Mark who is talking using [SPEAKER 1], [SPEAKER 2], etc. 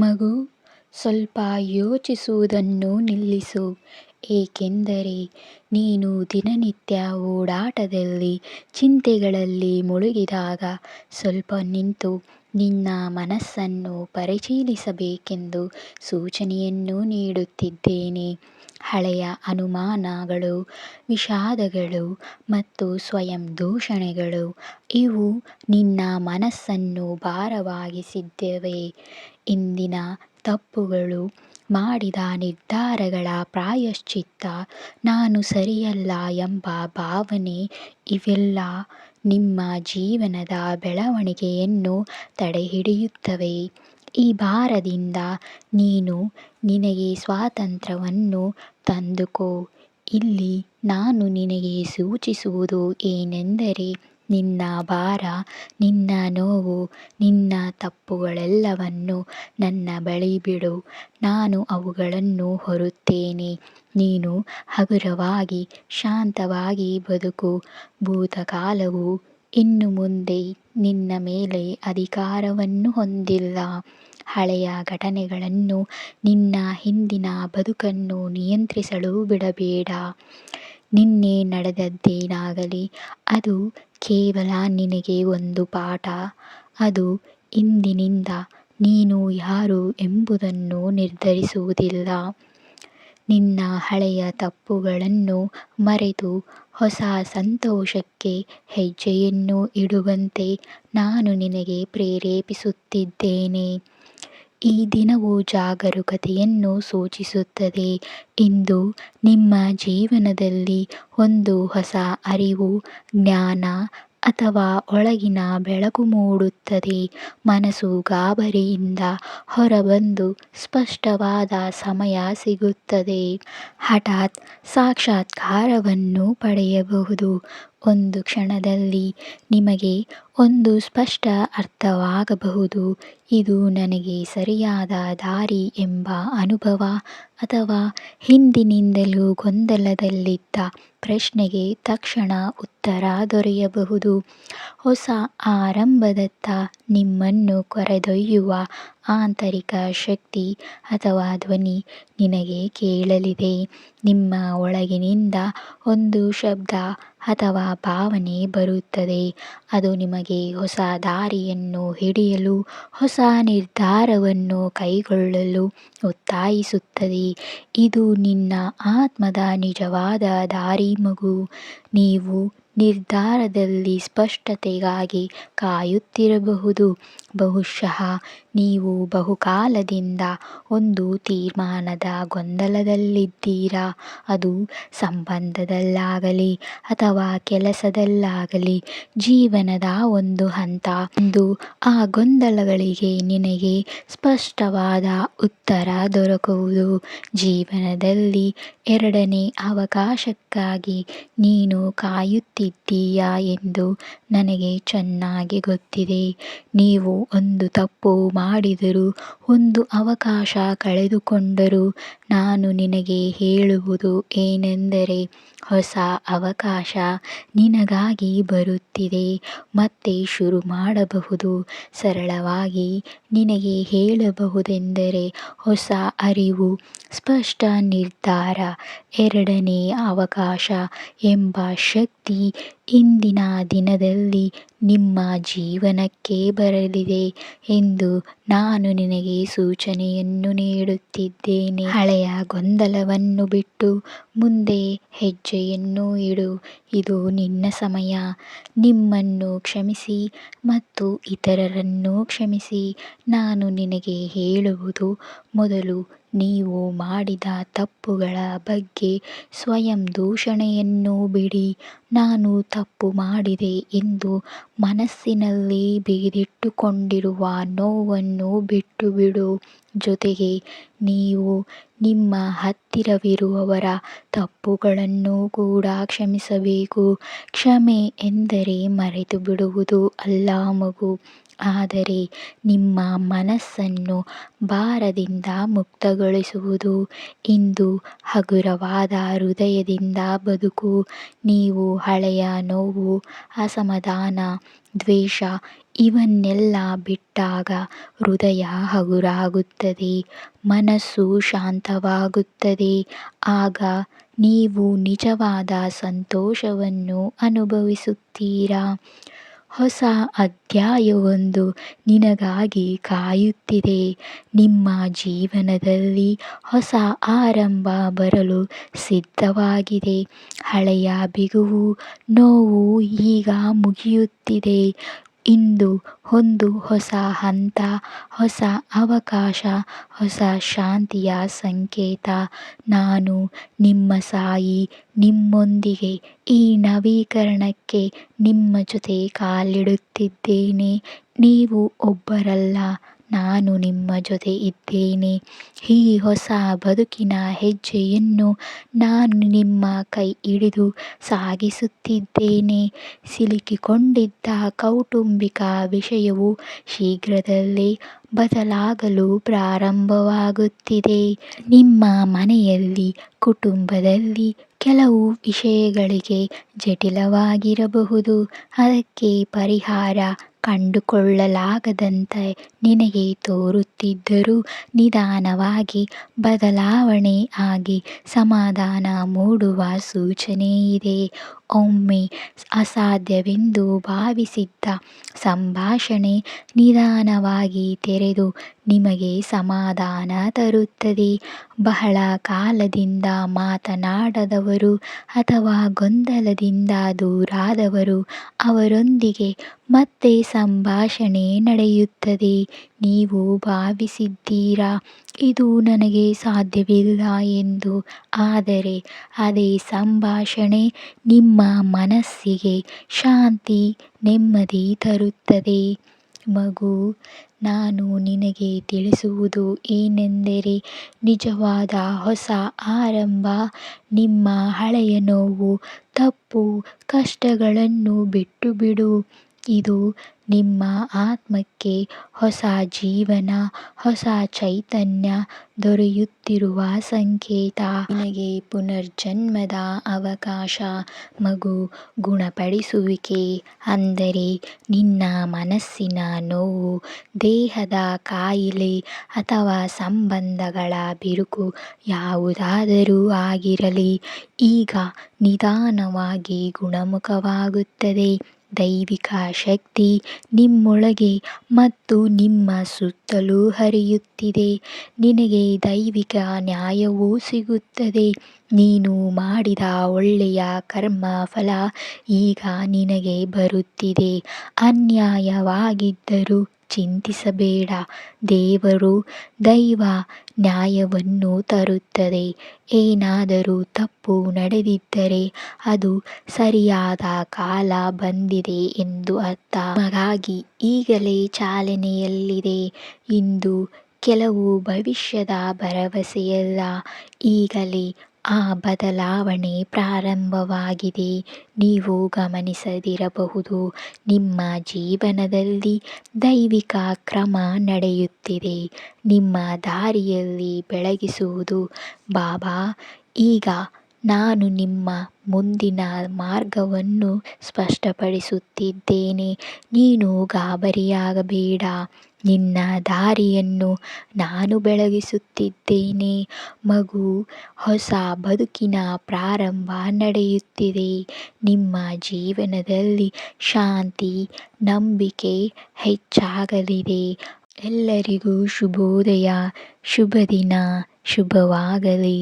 [SPEAKER 1] ಮಗು, ಸ್ವಲ್ಪ ಯೋಚಿಸುವುದನ್ನು ನಿಲ್ಲಿಸು, ಏಕೆಂದರೆ ನೀನು ದಿನನಿತ್ಯ ಓಡಾಟದಲ್ಲಿ, ಚಿಂತೆಗಳಲ್ಲಿ ಮುಳುಗಿದಾಗ ಸ್ವಲ್ಪ ನಿಂತು ನಿನ್ನ ಮನಸ್ಸನ್ನು ಪರಿಶೀಲಿಸಬೇಕೆಂದು ಸೂಚನೆಯನ್ನು ನೀಡುತ್ತಿದ್ದೇನೆ. ಹಳೆಯ ಅನುಮಾನಗಳು, ವಿಷಾದಗಳು ಮತ್ತು ಸ್ವಯಂ ದೂಷಣೆಗಳು ಇವು ನಿನ್ನ ಮನಸ್ಸನ್ನು ಭಾರವಾಗಿಸಿದ್ದೇವೆ. ಇಂದಿನ ತಪ್ಪುಗಳು, ಮಾಡಿದ ನಿರ್ಧಾರಗಳ ಪ್ರಾಯಶ್ಚಿತ್ತ, ನಾನು ಸರಿಯಲ್ಲ ಎಂಬ ಭಾವನೆ ಇವೆಲ್ಲ ನಿಮ್ಮ ಜೀವನದ ಬೆಳವಣಿಗೆಯನ್ನು ತಡೆಹಿಡಿಯುತ್ತವೆ. ಈ ಭಾರದಿಂದ ನೀನು ನಿನಗೆ ಸ್ವಾತಂತ್ರ್ಯವನ್ನು ತಂದುಕೋ. ಇಲ್ಲಿ ನಾನು ನಿನಗೆ ಸೂಚಿಸುವುದು ಏನೆಂದರೆ, ನಿನ್ನ ಭಾರ, ನಿನ್ನ ನೋವು, ನಿನ್ನ ತಪ್ಪುಗಳೆಲ್ಲವನ್ನೂ ನನ್ನ ಬಳಿ ಬಿಡು. ನಾನು ಅವುಗಳನ್ನು ಹೊರುತ್ತೇನೆ. ನೀನು ಹಗುರವಾಗಿ, ಶಾಂತವಾಗಿ ಬದುಕು. ಭೂತಕಾಲವು ಇನ್ನು ಮುಂದೆ ನಿನ್ನ ಮೇಲೆ ಅಧಿಕಾರವನ್ನು ಹೊಂದಿಲ್ಲ. ಹಳೆಯ ಘಟನೆಗಳನ್ನು ನಿನ್ನ ಹಿಂದಿನ ಬದುಕನ್ನು ನಿಯಂತ್ರಿಸಲು ಬಿಡಬೇಡ. ನಿನ್ನೆ ನಡೆದದ್ದೇನಾಗಲಿ ಅದು ಕೇವಲ ನಿನಗೆ ಒಂದು ಪಾಠ. ಅದು ಇಂದಿನಿಂದ ನೀನು ಯಾರು ಎಂಬುದನ್ನು ನಿರ್ಧರಿಸುವುದಿಲ್ಲ. ನಿನ್ನ ಹಳೆಯ ತಪ್ಪುಗಳನ್ನು ಮರೆತು ಹೊಸ ಸಂತೋಷಕ್ಕೆ ಹೆಜ್ಜೆಯನ್ನು ಇಡುವಂತೆ ನಾನು ನಿನಗೆ ಪ್ರೇರೇಪಿಸುತ್ತಿದ್ದೇನೆ. ಈ ದಿನವು ಜಾಗರೂಕತೆಯನ್ನು ಸೂಚಿಸುತ್ತದೆ. ಇಂದು ನಿಮ್ಮ ಜೀವನದಲ್ಲಿ ಒಂದು ಹೊಸ ಅರಿವು, ಜ್ಞಾನ ಅಥವಾ ಒಳಗಿನ ಬೆಳಕು ಮೂಡುತ್ತದೆ. ಮನಸ್ಸು ಗಾಬರಿಯಿಂದ ಹೊರಬಂದು ಸ್ಪಷ್ಟವಾದ ಸಮಯ ಸಿಗುತ್ತದೆ. ಹಠಾತ್ ಸಾಕ್ಷಾತ್ಕಾರವನ್ನು ಪಡೆಯಬಹುದು. ಒಂದು ಕ್ಷಣದಲ್ಲಿ ನಿಮಗೆ ಒಂದು ಸ್ಪಷ್ಟ ಅರ್ಥವಾಗಬಹುದು. ಇದು ನನಗೆ ಸರಿಯಾದ ದಾರಿ ಎಂಬ ಅನುಭವ, ಅಥವಾ ಹಿಂದಿನಿಂದಲೂ ಗೊಂದಲದಲ್ಲಿದ್ದ ಪ್ರಶ್ನೆಗೆ ತಕ್ಷಣ ಉತ್ತರ ದೊರೆಯಬಹುದು. ಹೊಸ ಆರಂಭದತ್ತ ನಿಮ್ಮನ್ನು ಕರೆದೊಯ್ಯುವ ಆಂತರಿಕ ಶಕ್ತಿ ಅಥವಾ ಧ್ವನಿ ನಿನಗೆ ಕೇಳಲಿದೆ. ನಿಮ್ಮ ಒಳಗಿನಿಂದ ಒಂದು ಶಬ್ದ ಅಥವಾ ಭಾವನೆ ಬರುತ್ತದೆ. ಅದು ನಿಮಗೆ ಹೊಸ ದಾರಿಯನ್ನು ಹಿಡಿಯಲು, ಹೊಸ ನಿರ್ಧಾರವನ್ನು ಕೈಗೊಳ್ಳಲು ಒತ್ತಾಯಿಸುತ್ತದೆ. ಇದು ನಿನ್ನ ಆತ್ಮದ ನಿಜವಾದ ದಾರಿ ಮಗು. ನೀವು ನಿರ್ಧಾರದಲ್ಲಿ ಸ್ಪಷ್ಟತೆಗಾಗಿ ಕಾಯುತ್ತಿರಬಹುದು. ಬಹುಶಃ ನೀವು ಬಹುಕಾಲದಿಂದ ಒಂದು ತೀರ್ಮಾನದ ಗೊಂದಲದಲ್ಲಿದ್ದೀರಾ. ಅದು ಸಂಬಂಧದಲ್ಲಾಗಲಿ ಅಥವಾ ಕೆಲಸದಲ್ಲಾಗಲಿ ಜೀವನದ ಒಂದು ಹಂತ. ಇಂದು ಆ ಗೊಂದಲಗಳಿಗೆ ನಿನಗೆ ಸ್ಪಷ್ಟವಾದ ಉತ್ತರ ದೊರಕುವುದು. ಜೀವನದಲ್ಲಿ ಎರಡನೇ ಅವಕಾಶಕ್ಕಾಗಿ ನೀನು ಕಾಯುತ್ತಿದ್ದೀಯಾ ಎಂದು ನನಗೆ ಚೆನ್ನಾಗಿ ಗೊತ್ತಿದೆ. ನೀವು ಒಂದು ತಪ್ಪು ಮಾಡಿದರೂ, ಒಂದು ಅವಕಾಶ ಕಳೆದುಕೊಂಡರೂ, ನಾನು ನಿನಗೆ ಹೇಳುವುದು ಏನೆಂದರೆ, ಹೊಸ ಅವಕಾಶ ನಿನಗಾಗಿ ಬರುತ್ತಿದೆ. ಮತ್ತೆ ಶುರು ಮಾಡಬಹುದು. ಸರಳವಾಗಿ ನಿನಗೆ ಹೇಳಬಹುದೆಂದರೆ, ಹೊಸ ಅರಿವು, ಸ್ಪಷ್ಟ ನಿರ್ಧಾರ, ಎರಡನೇ ಅವಕಾಶ ಎಂಬ ಶಕ್ತಿ ಇಂದಿನ ದಿನದಲ್ಲಿ ನಿಮ್ಮ ಜೀವನಕ್ಕೆ ಬರಲಿದೆ ಎಂದು ನಾನು ನಿನಗೆ ಸೂಚನೆಯನ್ನು ನೀಡುತ್ತಿದ್ದೇನೆ. ಹಳೆಯ ಗೊಂದಲವನ್ನು ಬಿಟ್ಟು ಮುಂದೆ ಹೆಜ್ಜೆಯನ್ನು ಇಡು. ಇದು ನಿನ್ನ ಸಮಯ. ನಿಮ್ಮನ್ನು ಕ್ಷಮಿಸಿ ಮತ್ತು ಇತರರನ್ನು ಕ್ಷಮಿಸಿ. ನಾನು ನಿನಗೆ ಹೇಳುವುದು, ಮೊದಲು ನೀವು ಮಾಡಿದ ತಪ್ಪುಗಳ ಬಗ್ಗೆ ಸ್ವಯಂ ದೂಷಣೆಯನ್ನು ಬಿಡಿ. ನಾನು ತಪ್ಪು ಮಾಡಿದೆ ಎಂದು ಮನಸ್ಸಿನಲ್ಲಿ ಬಿಗಿದಿಟ್ಟುಕೊಂಡಿರುವ ನೋವನ್ನು ಬಿಟ್ಟುಬಿಡು. ಜೊತೆಗೆ ನೀವು ನಿಮ್ಮ ಹತ್ತಿರವಿರುವವರ ತಪ್ಪುಗಳನ್ನು ಕೂಡ ಕ್ಷಮಿಸಬೇಕು. ಕ್ಷಮೆ ಎಂದರೆ ಮರೆತು ಬಿಡುವುದು ಅಲ್ಲ ಮಗು, ಆದರೆ ನಿಮ್ಮ ಮನಸ್ಸನ್ನು ಭಾರದಿಂದ ಮುಕ್ತಗೊಳಿಸುವುದು. ಇಂದು ಹಗುರವಾದ ಹೃದಯದಿಂದ ಬದುಕು. ನೀವು ಹಳೆಯ ನೋವು, ಅಸಮಾಧಾನ, ದ್ವೇಷ ಇವನ್ನೆಲ್ಲ ಬಿಟ್ಟಾಗ ಹೃದಯ ಹಗುರಾಗುತ್ತದೆ, ಮನಸ್ಸು ಶಾಂತವಾಗುತ್ತದೆ. ಆಗ ನೀವು ನಿಜವಾದ ಸಂತೋಷವನ್ನು ಅನುಭವಿಸುತ್ತೀರಾ. ಹೊಸ ಅಧ್ಯಾಯವೊಂದು ನಿನಗಾಗಿ ಕಾಯುತ್ತಿದೆ. ನಿಮ್ಮ ಜೀವನದಲ್ಲಿ ಹೊಸ ಆರಂಭ ಬರಲು ಸಿದ್ಧವಾಗಿದೆ. ಹಳೆಯ ಬಿಗುವು, ನೋವು ಈಗ ಮುಗಿಯುತ್ತಿದೆ. ಇಂದು ಒಂದು ಹೊಸ ಹಂತ, ಹೊಸ ಅವಕಾಶ, ಹೊಸ ಶಾಂತಿಯ ಸಂಕೇತ. ನಾನು ನಿಮ್ಮ ಸಾಯಿ ನಿಮ್ಮೊಂದಿಗೆ ಈ ನವೀಕರಣಕ್ಕೆ ನಿಮ್ಮ ಜೊತೆ ಕಾಲಿಡುತ್ತಿದ್ದೇನೆ. ನೀವು ಒಬ್ಬರಲ್ಲ, ನಾನು ನಿಮ್ಮ ಜೊತೆ ಇದ್ದೇನೆ. ಈ ಹೊಸ ಬದುಕಿನ ಹೆಜ್ಜೆಯನ್ನು ನಾನು ನಿಮ್ಮ ಕೈ ಹಿಡಿದು ಸಾಗಿಸುತ್ತಿದ್ದೇನೆ. ಸಿಲುಕಿಕೊಂಡಿದ್ದ ಕೌಟುಂಬಿಕ ವಿಷಯವು ಶೀಘ್ರದಲ್ಲೇ ಬದಲಾಗಲು ಪ್ರಾರಂಭವಾಗುತ್ತಿದೆ. ನಿಮ್ಮ ಮನೆಯಲ್ಲಿ, ಕುಟುಂಬದಲ್ಲಿ ಕೆಲವು ವಿಷಯಗಳಿಗೆ ಜಟಿಲವಾಗಿರಬಹುದು. ಅದಕ್ಕೆ ಪರಿಹಾರ ಕಂಡುಕೊಳ್ಳಲಾಗದಂತೆ ನಿನಗೆ ತೋರುತ್ತಿದ್ದರೂ ನಿಧಾನವಾಗಿ ಬದಲಾವಣೆ ಆಗಿ ಸಮಾಧಾನ ಮೂಡುವ ಸೂಚನೆ ಇದೆ. ಒಮ್ಮೆ ಅಸಾಧ್ಯವೆಂದು ಭಾವಿಸಿದ್ದ ಸಂಭಾಷಣೆ ನಿಧಾನವಾಗಿ ತೆರೆದು ನಿಮಗೆ ಸಮಾಧಾನ ತರುತ್ತದೆ. ಬಹಳ ಕಾಲದಿಂದ ಮಾತನಾಡದವರು ಅಥವಾ ಗೊಂದಲದಿಂದ ದೂರಾದವರು ಅವರೊಂದಿಗೆ ಮತ್ತೆ ಸಂಭಾಷಣೆ ನಡೆಯುತ್ತದೆ. ನೀವು ಭಾವಿಸಿದ್ದೀರಾ, ಇದು ನನಗೆ ಸಾಧ್ಯವಿಲ್ಲ ಎಂದು. ಆದರೆ ಅದೇ ಸಂಭಾಷಣೆ ನಿಮ್ಮ ಮನಸ್ಸಿಗೆ ಶಾಂತಿ, ನೆಮ್ಮದಿ ತರುತ್ತದೆ. ಮಗು, ನಾನು ನಿನಗೆ ತಿಳಿಸುವುದು ಏನೆಂದರೆ, ನಿಜವಾದ ಹೊಸ ಆರಂಭ ನಿಮ್ಮ ಹಳೆಯ ನೋವು, ತಪ್ಪು, ಕಷ್ಟಗಳನ್ನು ಬಿಟ್ಟುಬಿಡು. ಇದು ನಿಮ್ಮ ಆತ್ಮಕ್ಕೆ ಹೊಸ ಜೀವನ, ಹೊಸ ಚೈತನ್ಯ ದೊರೆಯುತ್ತಿರುವ ಸಂಕೇತ. ನಿನಗೆ ಪುನರ್ಜನ್ಮದ ಅವಕಾಶ. ಮಗು, ಗುಣಪಡಿಸುವಿಕೆ ಅಂದರೆ ನಿನ್ನ ಮನಸ್ಸಿನ ನೋವು, ದೇಹದ ಕಾಯಿಲೆ ಅಥವಾ ಸಂಬಂಧಗಳ ಬಿರುಕು ಯಾವುದಾದರೂ ಆಗಿರಲಿ, ಈಗ ನಿಧಾನವಾಗಿ ಗುಣಮುಖವಾಗುತ್ತದೆ. ದೈವಿಕ ಶಕ್ತಿ ನಿಮ್ಮೊಳಗೆ ಮತ್ತು ನಿಮ್ಮ ಸುತ್ತಲೂ ಹರಿಯುತ್ತಿದೆ. ನಿನಗೆ ದೈವಿಕ ನ್ಯಾಯವು ಸಿಗುತ್ತದೆ. ನೀನು ಮಾಡಿದ ಒಳ್ಳೆಯ ಕರ್ಮ ಫಲ ಈಗ ನಿನಗೆ ಬರುತ್ತಿದೆ. ಅನ್ಯಾಯವಾಗಿದ್ದರೂ ಚಿಂತಿಸಬೇಡ. ದೇವರು, ದೈವ ನ್ಯಾಯವನ್ನು ತರುತ್ತದೆ. ಏನಾದರೂ ತಪ್ಪು ನಡೆದಿದ್ದರೆ ಅದು ಸರಿಯಾದ ಕಾಲ ಬಂದಿದೆ ಎಂದು ಅರ್ಥ. ನಿಮಗಾಗಿ ಈಗಲೇ ಚಾಲನೆಯಲ್ಲಿದೆ. ಇಂದು ಕೆಲವು ಭವಿಷ್ಯದ ಭರವಸೆಯಲ್ಲ, ಈಗಲೇ ಆ ಬದಲಾವಣೆ ಪ್ರಾರಂಭವಾಗಿದೆ. ನೀವು ಗಮನಿಸದಿರಬಹುದು, ನಿಮ್ಮ ಜೀವನದಲ್ಲಿ ದೈವಿಕ ಕ್ರಮ ನಡೆಯುತ್ತಿದೆ. ನಿಮ್ಮ ದಾರಿಯಲ್ಲಿ ಬೆಳಗಿಸುವುದು ಬಾಬಾ. ಈಗ ನಾನು ನಿಮ್ಮ ಮುಂದಿನ ಮಾರ್ಗವನ್ನು ಸ್ಪಷ್ಟಪಡಿಸುತ್ತಿದ್ದೇನೆ. ನೀನು ಗಾಬರಿಯಾಗಬೇಡ. ನಿನ್ನ ದಾರಿಯನ್ನು ನಾನು ಬೆಳಗಿಸುತ್ತಿದ್ದೇನೆ. ಮಗು, ಹೊಸ ಬದುಕಿನ ಪ್ರಾರಂಭ ನಡೆಯುತ್ತಿದೆ. ನಿಮ್ಮ ಜೀವನದಲ್ಲಿ ಶಾಂತಿ, ನಂಬಿಕೆ ಹೆಚ್ಚಾಗಲಿದೆ. ಎಲ್ಲರಿಗೂ ಶುಭೋದಯ. ಶುಭ ದಿನ. ಶುಭವಾಗಲಿ.